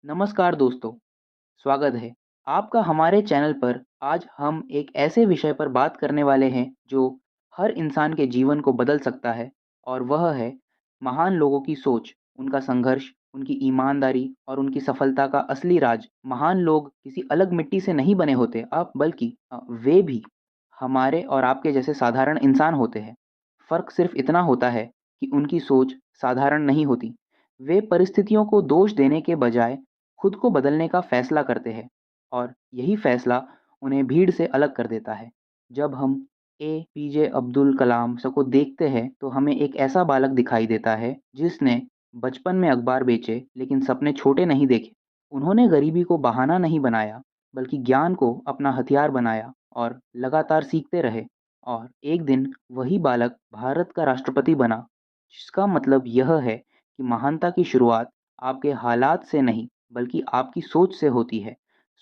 नमस्कार दोस्तों, स्वागत है आपका हमारे चैनल पर। आज हम एक ऐसे विषय पर बात करने वाले हैं जो हर इंसान के जीवन को बदल सकता है और वह है महान लोगों की सोच, उनका संघर्ष, उनकी ईमानदारी और उनकी सफलता का असली राज। महान लोग किसी अलग मिट्टी से नहीं बने होते अब, बल्कि वे भी हमारे और आपके जैसे साधारण इंसान होते हैं। फ़र्क सिर्फ इतना होता है कि उनकी सोच साधारण नहीं होती। वे परिस्थितियों को दोष देने के बजाय खुद को बदलने का फैसला करते हैं और यही फैसला उन्हें भीड़ से अलग कर देता है। जब हम एपीजे अब्दुल कलाम को देखते हैं तो हमें एक ऐसा बालक दिखाई देता है जिसने बचपन में अखबार बेचे लेकिन सपने छोटे नहीं देखे। उन्होंने गरीबी को बहाना नहीं बनाया, बल्कि ज्ञान को अपना हथियार बनाया और लगातार सीखते रहे। और एक दिन वही बालक भारत का राष्ट्रपति बना, जिसका मतलब यह है कि महानता की शुरुआत आपके हालात से नहीं, बल्कि आपकी सोच से होती है।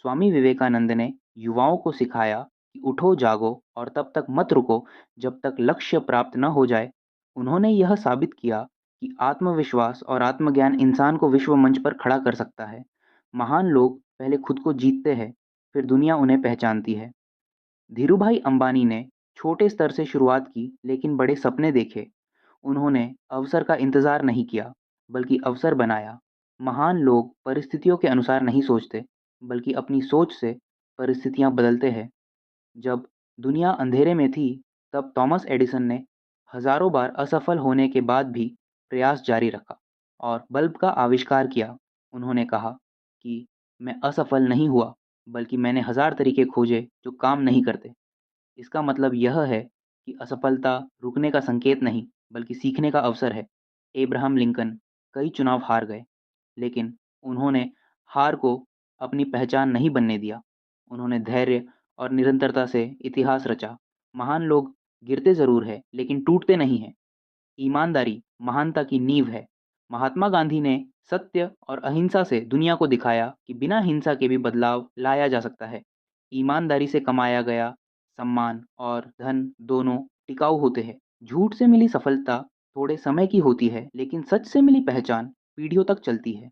स्वामी विवेकानंद ने युवाओं को सिखाया कि उठो जागो और तब तक मत रुको जब तक लक्ष्य प्राप्त न हो जाए। उन्होंने यह साबित किया कि आत्मविश्वास और आत्मज्ञान इंसान को विश्व मंच पर खड़ा कर सकता है। महान लोग पहले खुद को जीतते हैं, फिर दुनिया उन्हें पहचानती है। धीरूभाई अंबानी ने छोटे स्तर से शुरुआत की लेकिन बड़े सपने देखे। उन्होंने अवसर का इंतजार नहीं किया, बल्कि अवसर बनाया। महान लोग परिस्थितियों के अनुसार नहीं सोचते, बल्कि अपनी सोच से परिस्थितियां बदलते हैं। जब दुनिया अंधेरे में थी, तब थॉमस एडिसन ने हजारों बार असफल होने के बाद भी प्रयास जारी रखा और बल्ब का आविष्कार किया। उन्होंने कहा कि मैं असफल नहीं हुआ, बल्कि मैंने हजार तरीके खोजे जो काम नहीं करते। इसका मतलब यह है कि असफलता रुकने का संकेत नहीं, बल्कि सीखने का अवसर है। एब्राहम लिंकन कई चुनाव हार गए, लेकिन उन्होंने हार को अपनी पहचान नहीं बनने दिया। उन्होंने धैर्य और निरंतरता से इतिहास रचा। महान लोग गिरते ज़रूर हैं, लेकिन टूटते नहीं हैं। ईमानदारी महानता की नींव है। महात्मा गांधी ने सत्य और अहिंसा से दुनिया को दिखाया कि बिना हिंसा के भी बदलाव लाया जा सकता है। ईमानदारी से कमाया गया सम्मान और धन दोनों टिकाऊ होते हैं। झूठ से मिली सफलता थोड़े समय की होती है, लेकिन सच से मिली पहचान पीढ़ियों तक चलती है।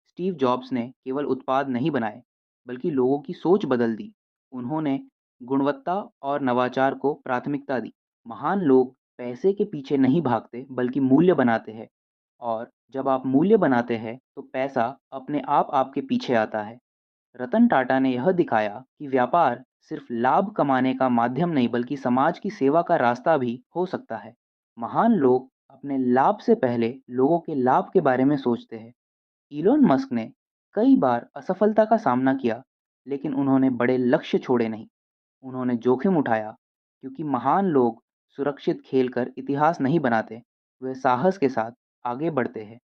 स्टीव जॉब्स ने केवल उत्पाद नहीं बनाए, बल्कि लोगों की सोच बदल दी। उन्होंने गुणवत्ता और नवाचार को प्राथमिकता दी। महान लोग पैसे के पीछे नहीं भागते, बल्कि मूल्य बनाते हैं। और जब आप मूल्य बनाते हैं तो पैसा अपने आप आपके पीछे आता है। रतन टाटा ने यह दिखाया कि व्यापार सिर्फ लाभ कमाने का माध्यम नहीं, बल्कि समाज की सेवा का रास्ता भी हो सकता है। महान लोग अपने लाभ से पहले लोगों के लाभ के बारे में सोचते हैं। इलोन मस्क ने कई बार असफलता का सामना किया, लेकिन उन्होंने बड़े लक्ष्य छोड़े नहीं। उन्होंने जोखिम उठाया, क्योंकि महान लोग सुरक्षित खेलकर इतिहास नहीं बनाते, वे साहस के साथ आगे बढ़ते हैं।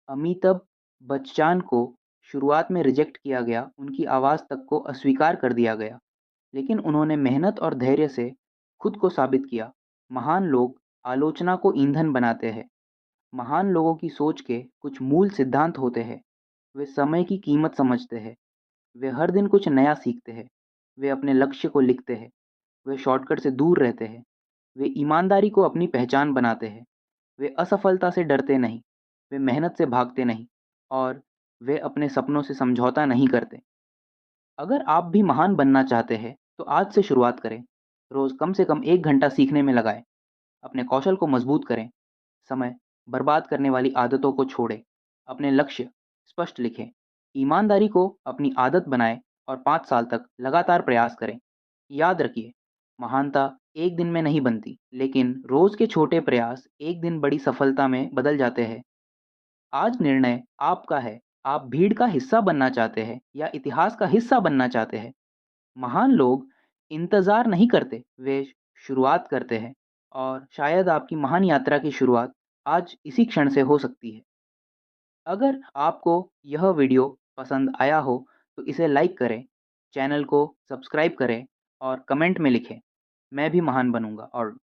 अमिताभ बच्चन को शुरुआत में रिजेक्ट किया गया, उनकी आवाज़ तक को अस्वीकार कर दिया गया, लेकिन उन्होंने मेहनत और धैर्य से खुद को साबित किया। महान लोग आलोचना को ईंधन बनाते हैं। महान लोगों की सोच के कुछ मूल सिद्धांत होते हैं। वे समय की कीमत समझते हैं। वे हर दिन कुछ नया सीखते हैं। वे अपने लक्ष्य को लिखते हैं। वे शॉर्टकट से दूर रहते हैं। वे ईमानदारी को अपनी पहचान बनाते हैं। वे असफलता से डरते नहीं। वे मेहनत से भागते नहीं। और वे अपने सपनों से समझौता नहीं करते। अगर आप भी महान बनना चाहते हैं, तो आज से शुरुआत करें। रोज़ कम से कम 1 घंटा सीखने में लगाएं। अपने कौशल को मजबूत करें। समय बर्बाद करने वाली आदतों को छोड़ें। अपने लक्ष्य स्पष्ट लिखें। ईमानदारी को अपनी आदत बनाएं और 5 साल तक लगातार प्रयास करें। याद रखिए, महानता एक दिन में नहीं बनती, लेकिन रोज के छोटे प्रयास एक दिन बड़ी सफलता में बदल जाते हैं। आज निर्णय आपका है। आप भीड़ का हिस्सा बनना चाहते हैं या इतिहास का हिस्सा बनना चाहते हैं। महान लोग इंतजार नहीं करते, वे शुरुआत करते हैं। और शायद आपकी महान यात्रा की शुरुआत आज इसी क्षण से हो सकती है। अगर आपको यह वीडियो पसंद आया हो तो इसे लाइक करें, चैनल को सब्सक्राइब करें और कमेंट में लिखें, मैं भी महान बनूंगा। और